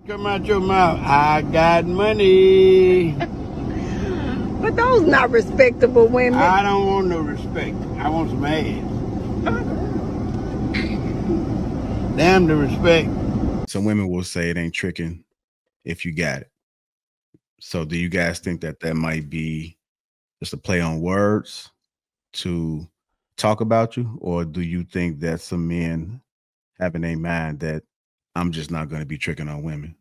Come out your mouth. I got money. But those not respectable women. I don't want no respect. I want some ass. Damn the respect. Some women will say it ain't tricking if you got it. So do you guys think that that might be just a play on words to talk about you? Or do you think that some men have in their mind that I'm just not going to be tricking on women?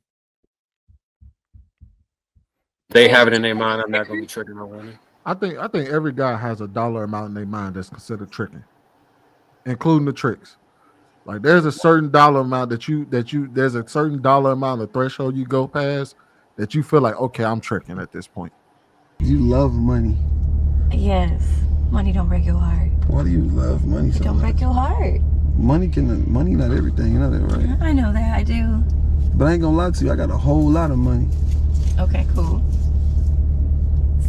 They have it in their mind, I'm not going to be tricking on women. I think every guy has a dollar amount in their mind that's considered tricking, including the tricks. Like there's a certain dollar amount there's a certain dollar amount of threshold you go past that you feel like, okay, I'm tricking at this point. You love money. Yes. Money don't break your heart. Why do you love money so much? Don't break your heart. Money not everything, you know that, right? I know that, I do. But I ain't gonna lie to you, I got a whole lot of money. Okay, cool.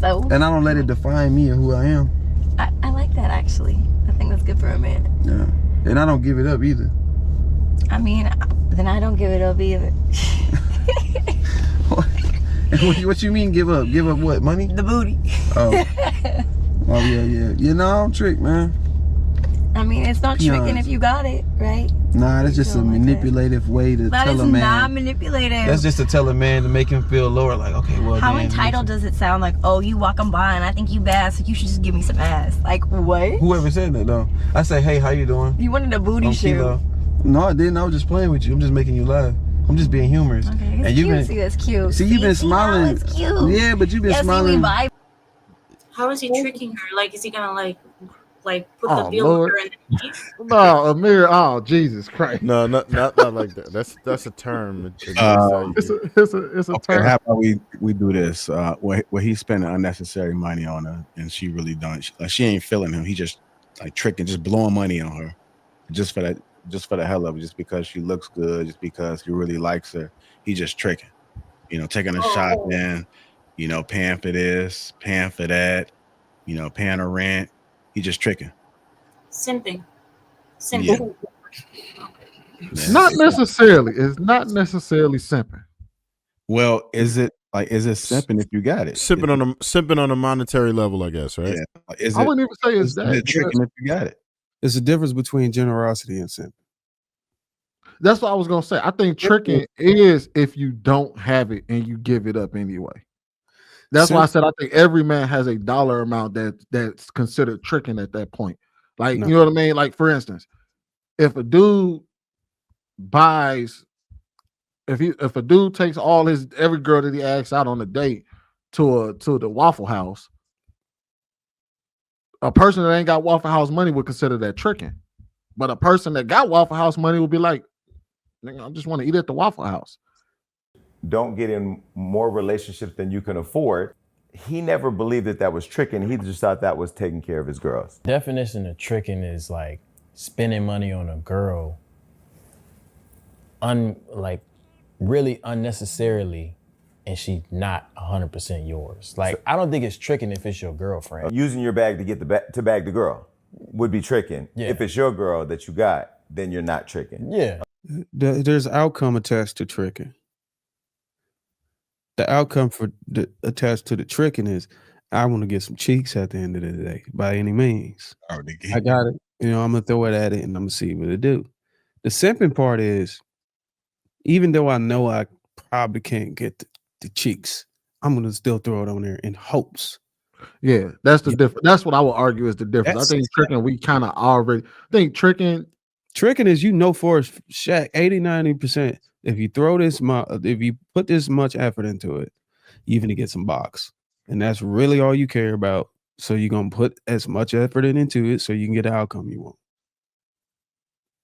So? And I don't let it define me or who I am. I like that, actually. I think that's good for a man. Yeah. And I don't give it up either. I mean, then I don't give it up either. What you mean give up? Give up what? Money? The booty. Oh. Oh, yeah. You know, I don't trick, man. I mean, it's not tricking if you got it, right? Nah, that's just a manipulative way to tell a man. That is not manipulative. That's just to tell a man to make him feel lower. Like, okay, well, how entitled does it sound? Like, oh, you walking by and I think you bad, so you should just give me some ass. Like, what? Whoever said that, though. I say, hey, how you doing? You wanted a booty shoot. No, I didn't. I was just playing with you. I'm just making you laugh. I'm just being humorous. Okay, it's cute. See, that's cute. See, you've been smiling. It's cute. Yeah, but you've been smiling. How is he tricking her? Like, is he gonna like put the bill Lord. her in the teeth? No, Amir. Oh, Jesus Christ. No, not like that. That's a term. It's a Okay, term. how about we do this? Where he's spending unnecessary money on her, and she really don't. She ain't feeling him. He just like tricking, just blowing money on her, just for the hell of it, just because she looks good, just because he really likes her. He just tricking, taking a shot, then, paying for this, paying for that, paying her rent. He just tricking. Simping. Yeah. Not necessarily. It's not necessarily simping. Well, is it simping if you got it? Simping on a monetary level, I guess, right? Yeah. I wouldn't even say it's that. Is it tricking if you got it? There's a difference between generosity and simping. That's what I was gonna say. I think tricking is if you don't have it and you give it up anyway. That's why I said I think every man has a dollar amount that's considered tricking at that point. Like, you know what I mean? Like, for instance, if a dude buys, if a dude takes every girl that he asks out on a date to the Waffle House, a person that ain't got Waffle House money would consider that tricking. But a person that got Waffle House money would be like, I just want to eat at the Waffle House. Don't get in more relationships than you can afford. He never believed that was tricking. He just thought that was taking care of his girls. Definition of tricking is like spending money on a girl really unnecessarily, and she's not 100% yours. Like, I don't think it's tricking if it's your girlfriend. Using your bag to get to bag the girl would be tricking. Yeah. If it's your girl that you got, then you're not tricking. Yeah. There's outcome attached to tricking. The outcome attached to the tricking is I want to get some cheeks at the end of the day by any means. I got it. I'm gonna throw it at it and I'm gonna see what it do. The simping part is, even though I know I probably can't get the cheeks, I'm gonna still throw it on there in hopes. Yeah, that's the difference. That's what I would argue is the difference. I think tricking, we kind of already think tricking is, for Shaq, 80-90%. If you if you put this much effort into it, you're gonna get some box. And that's really all you care about. So you're gonna put as much effort into it so you can get the outcome you want.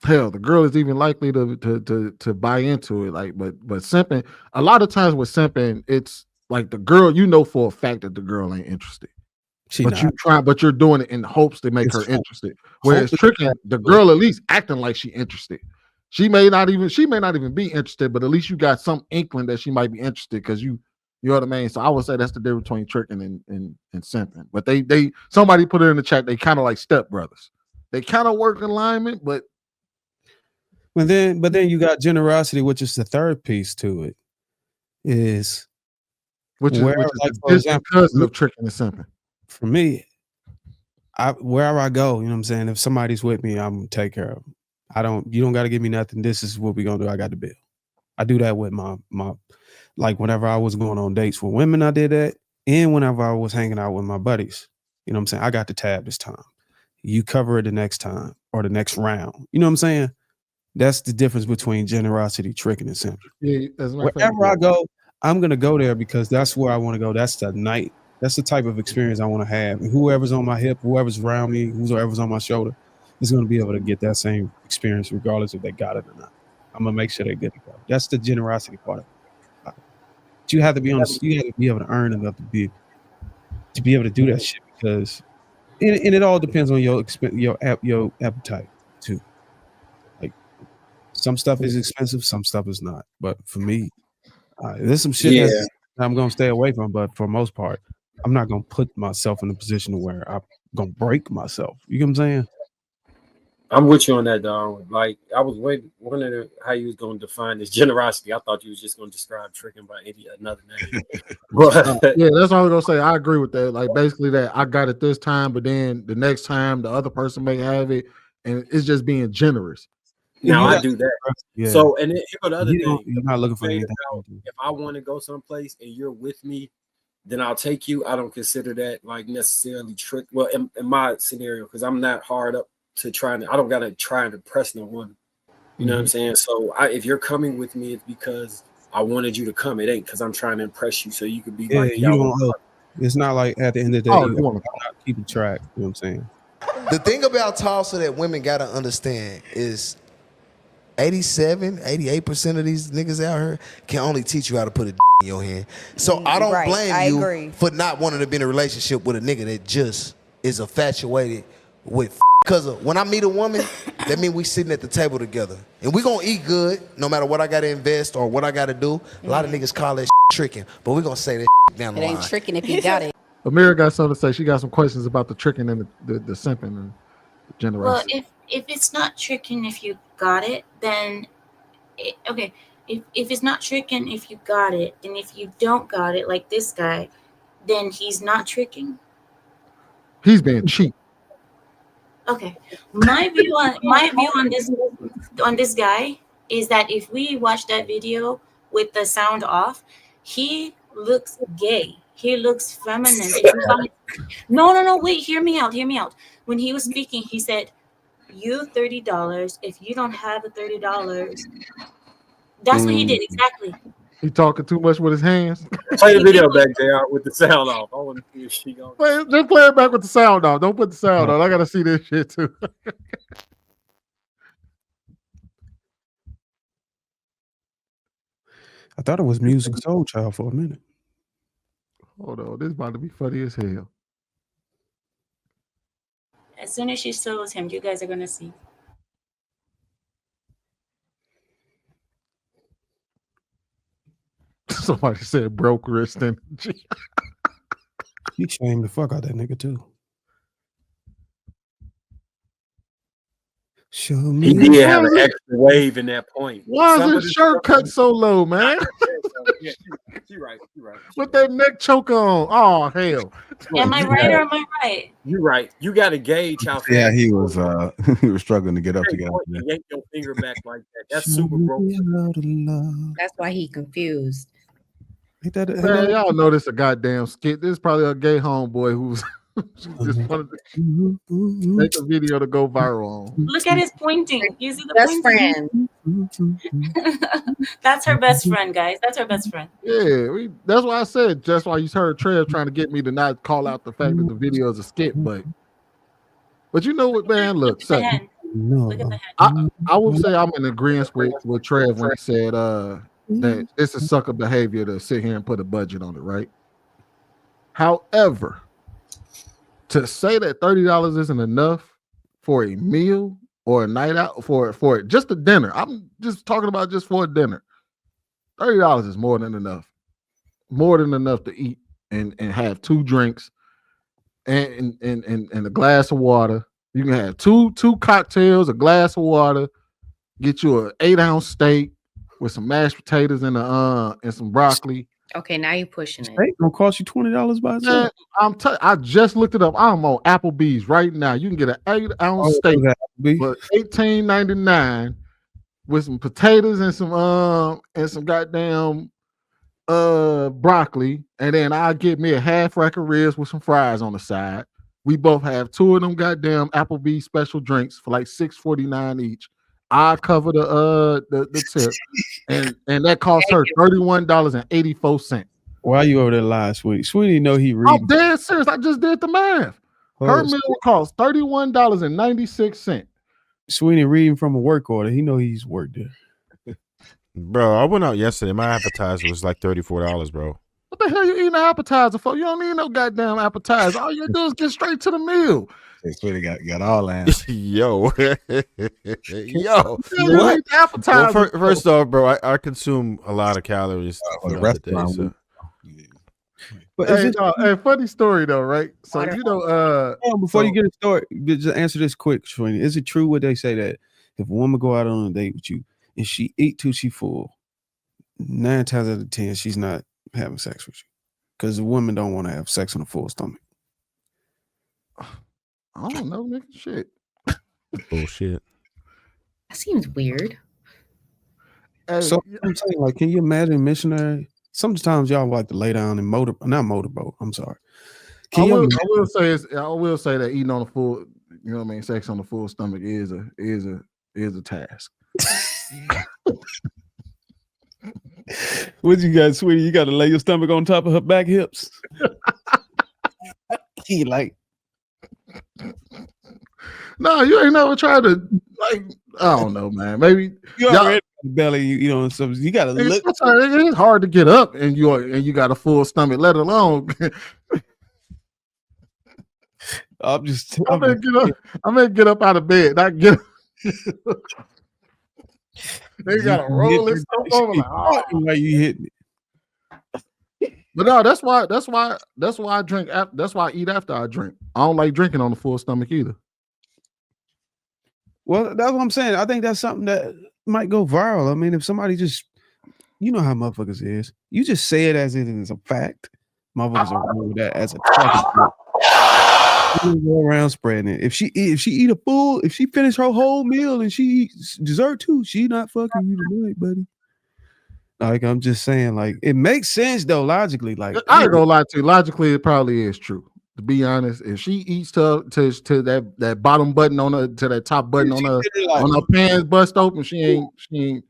Hell, the girl is even likely to buy into it. Like, but simping, a lot of times with simping, it's like the girl, for a fact that the girl ain't interested. But you're doing it in hopes to make her interested. Whereas tricking, the girl at least acting like she interested. She may not even be interested, but at least you got some inkling that she might be interested because you know what I mean. So I would say that's the difference between tricking and simping. But somebody put it in the chat. They kind of like stepbrothers. They kind of work in alignment, but then you got generosity, which is the third piece to it. is which is for distant example, cousin of tricking and simping. For me, wherever I go, you know what I'm saying? If somebody's with me, I'm gonna take care of them. You don't gotta give me nothing. This is what we're gonna do. I got the bill. I do that with my like whenever I was going on dates with women, I did that. And whenever I was hanging out with my buddies, you know what I'm saying? I got the tab this time. You cover it the next time or the next round. You know what I'm saying? That's the difference between generosity, tricking, and simping. Yeah, wherever I go, I'm gonna go there because that's where I want to go. That's the night. That's the type of experience I want to have. And whoever's on my hip, whoever's around me, whoever's on my shoulder, is gonna be able to get that same experience regardless if they got it or not. I'm gonna make sure they're good to go. That's the generosity part of it. But you have to be you have to be able to earn enough to be able to do that shit because and it all depends on your appetite too. Like some stuff is expensive, some stuff is not. But for me, there's some shit that I'm gonna stay away from. But for the most part, I'm not gonna put myself in a position where I'm gonna break myself. You know what I'm saying? I'm with you on that, dog. Like I was wondering how you was gonna define this generosity. I thought you was just gonna describe tricking by another name. Yeah, that's what I was gonna say. I agree with that. Like basically that I got it this time, but then the next time the other person may have it, and it's just being generous. Now I do that. Yeah. So and then here the other thing. You're not looking for anything. If I want to go someplace and you're with me, then I'll take you. I don't consider that like necessarily trick. Well, in my scenario, because I'm not hard up to I don't gotta try and impress no one. You know what I'm saying? So if you're coming with me, it's because I wanted you to come. It ain't because I'm trying to impress you so you could be like, you don't it's not like at the end of the day, you want to keep track. You know what I'm saying? The thing about Tulsa that women gotta understand is 88% of these niggas out here can only teach you how to put a in your hand. So I don't blame you for not wanting to be in a relationship with a nigga that just is infatuated with. Because when I meet a woman, that means we sitting at the table together. And we gonna eat good, no matter what I gotta invest or what I gotta do. A lot of niggas call that tricking, but we gonna say that down the line. It ain't tricking if you got it. Amira got something to say. She got some questions about the tricking and the simping and the generosity. Well, if it's not tricking if you got it, then okay. If it's not tricking if you got it, then if you don't got it, like this guy, then he's not tricking. He's being cheap. Okay, my view on this guy is that if we watch that video with the sound off, he looks gay. He looks feminine. No, wait, hear me out. When he was speaking, he said, "You $30. If you don't have the $30, that's what he did exactly." He talking too much with his hands. Play the video back there with the sound off. I want to see if she goes. Just play it back with the sound off. Don't put the sound on. I gotta see this shit too. I thought it was Music Soul Child for a minute. Hold on, this is about to be funny as hell. As soon as she shows him, you guys are gonna see. Somebody said broke wrist energy. He shamed the fuck out that nigga too. Show me. He did have an extra wave in that point. Why is his shirt cut so low, man? Yeah, you're right. With that neck choker on. Oh hell. Am I right or am I right? You're right. You got to gauge how fast. Yeah, he was struggling to get up together. Yank your finger back like that. That's super broke. That's why he confused. Man, y'all know this a goddamn skit. This is probably a gay homeboy who's just wanted to make a video to go viral on. Look at his pointing. You see the Best pointing? friend. That's her best friend, guys. That's her best friend. Yeah, that's why I said. That's why you heard Trev trying to get me to not call out the fact that the video is a skit, but you know what, man? Look, Look at the hand. I will say I'm in agreement with Trev when he said that this is sucker behavior to sit here and put a budget on it, right? However, to say that $30 isn't enough for a meal or a night out for just a dinner, I'm just talking about just for a dinner. $30 is more than enough to eat and have two drinks and a glass of water. You can have two cocktails, a glass of water, get you an 8-ounce steak, with some mashed potatoes and some broccoli. Okay, now you're pushing it. Steak gonna cost you $20 by itself. I just looked it up. I'm on Applebee's right now. You can get an 8-ounce steak for $18.99 with some potatoes and some goddamn broccoli, and then I'll get me a half rack of ribs with some fries on the side. We both have 2 of them goddamn Applebee's special drinks for like $6.49 each. I cover the tip, and that cost her $31.84. Why you over there lying, Sweetie? Sweetie know he read. I'm dead serious. I just did the math. Her meal cost $31.96. Sweetie reading from a work order. He know he's worked there. Bro, I went out yesterday. My appetizer was like $34, bro. What the hell you eating an appetizer for? You don't need no goddamn appetizer. All you do is get straight to the meal. Sweetie got all that. Yo. What? Appetizer. Well, first off, bro, I consume a lot of calories for the throughout the restaurant. day, so. But hey, funny story though, right? So before you get a story, just answer this quick, Shwini. Is it true what they say that if a woman go out on a date with you and she eat till she full, 9 times out of 10 she's not having sex with you because the women don't want to have sex on a full stomach? I don't know, nigga. Shit. Bullshit. That seems weird. So I'm saying, like, can you imagine missionary? Sometimes y'all like to lay down and not motorboat. I'm sorry. I will say that eating on a full, you know what I mean, sex on a full stomach is a task. What you got, Sweetie? You got to lay your stomach on top of her back hips. He like. No, you ain't never tried to, like, I don't know, man. Maybe you already belly, you know, so you gotta look. It's hard to get up and you got a full stomach, let alone. I'm gonna get up out of bed, not get up. They gotta roll this stuff over like, you hit me. But no, that's why I drink. That's why I eat after I drink. I don't like drinking on a full stomach either. Well, that's what I'm saying. I think that's something that might go viral. I mean, if somebody just, you know how motherfuckers is. You just say it as it is a fact. Motherfuckers don't know that as a talking point. Go around spreading it. If she finish her whole meal and she eats dessert too, she not fucking you tonight, buddy. Like, I'm just saying, like, it makes sense though, logically. Like, I ain't gonna lie to you. Logically, it probably is true. To be honest, if she eats to that bottom button on her, to that top button on her pants bust open, she ain't.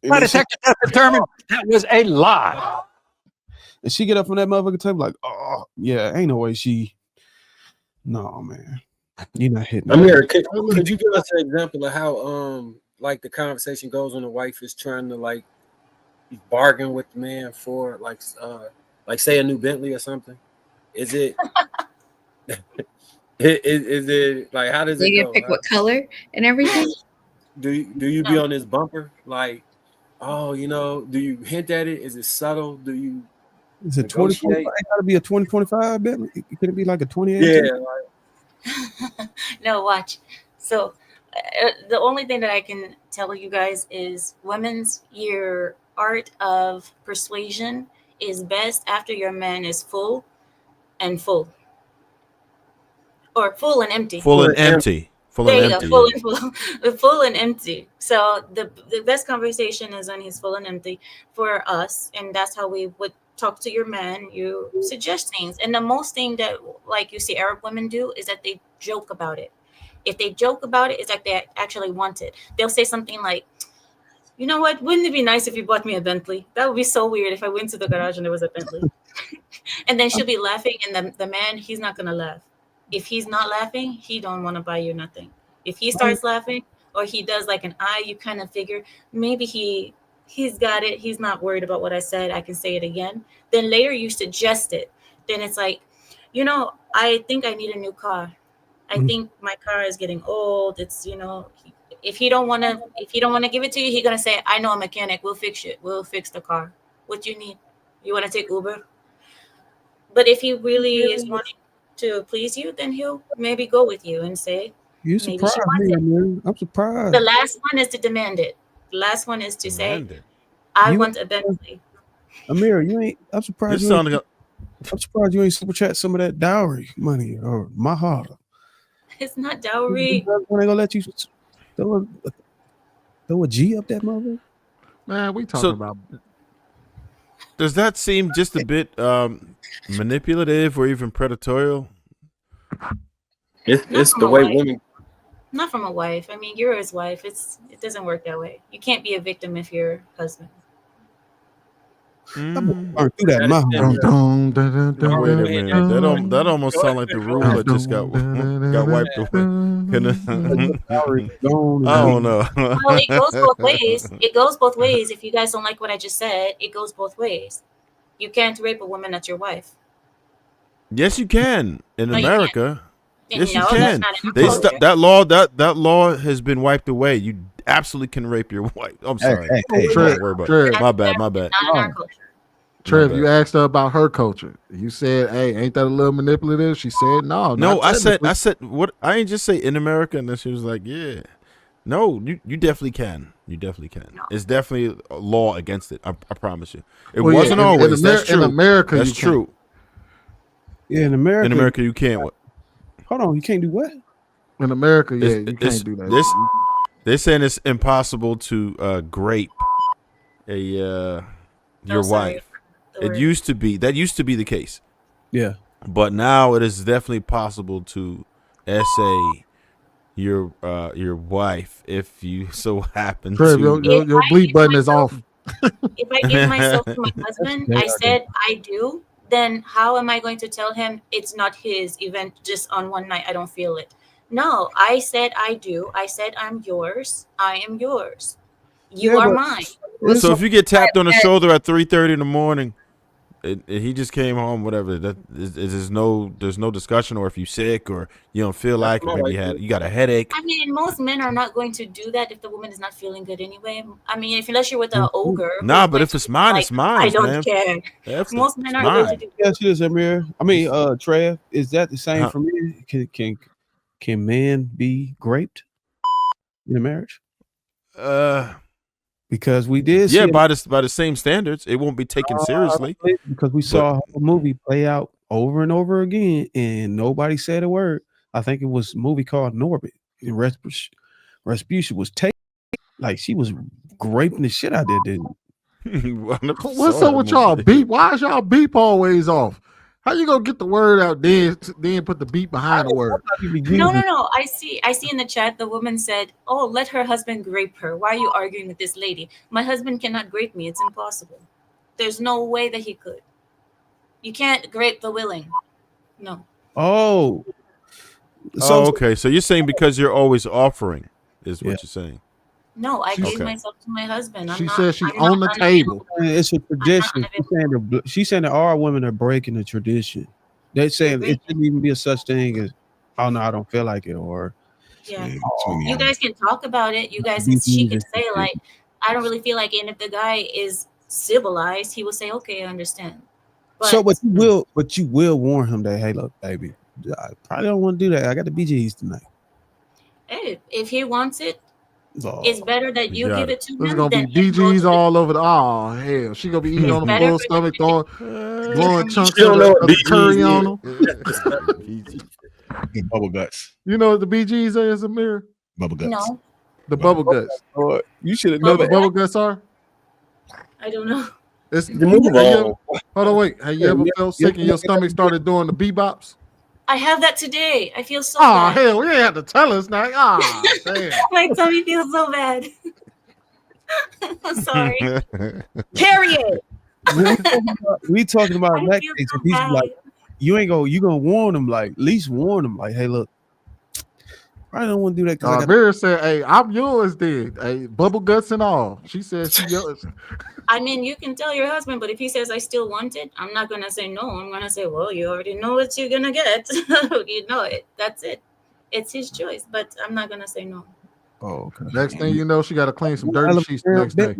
My detective has determined that was a lie. And she get up from that motherfucker table like, oh yeah, ain't no way she. No, man, you're not hitting. Amir, could you give us an example of how like the conversation goes when the wife is trying to like bargain with the man for like say a new Bentley or something? Is it is it like, how does it you go? pick what color and everything? Do you be on this bumper like, oh, you know, do you hint at it? Is it subtle? Do you Is it 2025? It gotta be a 2025 Bentley. Could it be like a 28? Yeah. No, watch. So the only thing that I can tell you guys is your art of persuasion is best after your man is full and empty. Full and empty. Full and empty. So the best conversation is when he's full and empty for us, and that's how we would talk to your man. You suggest things, and the most thing that like you see Arab women do is that they joke about it. If they joke about it, it's like they actually want it. They'll say something like, you know what, wouldn't it be nice if you bought me a Bentley? That would be so weird if I went to the garage and there was a Bentley. And then she'll be laughing, and the man, he's not gonna laugh. If he's not laughing, he don't want to buy you nothing. If he starts laughing or he does like an eye, you kind of figure maybe he's got it. He's not worried about what I said. I can say it again. Then later you suggest it. Then it's like, you know, I think I need a new car. I think my car is getting old. It's, you know, if he don't want to give it to you, he's going to say, I know a mechanic. We'll fix it. We'll fix the car. What you need? You want to take Uber? But if he really is wanting to please you, then he'll maybe go with you and say, you surprised me, man. I'm surprised. The last one is to demand it. The last one is to say, I want a Bentley. Amir, you ain't. I'm surprised. This You ain't, sounded. I'm surprised you ain't super chat some of that dowry money or mahar. It's not dowry. When they gonna let you throw a G up that mother? Man, we talking about. Does that seem just a bit manipulative or even predatorial? It's the way women. Not from a wife. I mean, you're his wife. It doesn't work that way. You can't be a victim if you're husband. Wait a minute. That almost sounds like the rule that just got wiped away. I don't know. Well, it goes both ways. It goes both ways. If you guys don't like what I just said, it goes both ways. You can't rape a woman that's your wife. Yes, you can in America. Yes, you No, can. that's not in our culture. That law has been wiped away. You absolutely can rape your wife. I'm sorry. Don't worry about it. My bad. Not in our culture. Trev, you asked her about her culture. You said, "Hey, ain't that a little manipulative?" She said, "No." No, I said what? I ain't just say in America, and then she was like, "Yeah, no, you definitely can. You definitely can. No. It's definitely a law against it. I promise you. It wasn't always. That's true. In America, that's true. Yeah, in America. In America, you can't. What? Hold on, you can't do what? In America, yeah, you can't do that. They're saying it's impossible to grape your wife. It used to be the case. Yeah. But now it is definitely possible to essay your wife if you so happen Trev, to. Your bleep button is off. If I give myself to my husband, I said I do, then how am I going to tell him it's not his event just on one night? I don't feel it. No, I said I do. I said I'm yours. I am yours. You are mine. So if you get tapped on the shoulder at 3:30 in the morning, he just came home, whatever. There's no discussion, or if you're sick or you don't feel like, or maybe you got a headache. I mean, most men are not going to do that if the woman is not feeling good anyway. I mean, unless you're with an ogre. Nah, but if it's mine, it's mine. I don't care. Most men are going to do that. Yes, yes, Amir. I mean, Trev, is that the same for me? Can men be graped in a marriage? Because we did, by the same standards, it won't be taken seriously. Because we saw a movie play out over and over again, and nobody said a word. I think it was a movie called Norbit. And Respucia was taken, like she was graping the shit out there, dude. What's up with y'all beep? Why is y'all beep always off? How you gonna get the word out then put the beat behind the word? No. I see in the chat the woman said, "Oh, let her husband grape her. Why are you arguing with this lady? My husband cannot grape me. It's impossible. There's no way that he could. You can't grape the willing. No." Oh. Okay. So you're saying because you're always offering is what you're saying. No, I gave myself to my husband. She said she's on the table. It's a tradition. She's saying that all women are breaking the tradition. They're saying it shouldn't even be a such thing as, "Oh no, I don't feel like it," or you guys can talk about it. You guys, she can say like, "I don't really feel like it." And if the guy is civilized, he will say, "Okay, I understand." But you will warn him that, "Hey, look, baby, I probably don't want to do that. I got the BGs tonight." Hey, if he wants it. It's better that you give it to him. There's gonna be BGs all over the. Oh hell, she gonna be eating on the full stomach, blowing chunks of curry on them. Bubble guts. You know what the BGs is, Amir? Bubble guts. No. The bubble guts. You should have known what bubble guts are. I don't know. Hold on, wait. Have you ever felt sick and your stomach started doing the bebops? I have that today. I feel so bad. Oh, hell, we ain't have to tell us now. Damn. My tummy feels so bad. I'm sorry. Period. We talking about that case. So he's like, you gonna warn them, like, at least warn them, like, "Hey, look, I don't want to do that." Vera said, "Hey, I'm yours then. Hey, bubble guts and all." She said she yours. I mean, you can tell your husband, but if he says I still want it, I'm not gonna say no. I'm gonna say, "Well, you already know what you're gonna get. You know it. That's it. It's his choice." But I'm not gonna say no. Oh, okay. Next thing you know, she got to clean some dirty sheets the next day.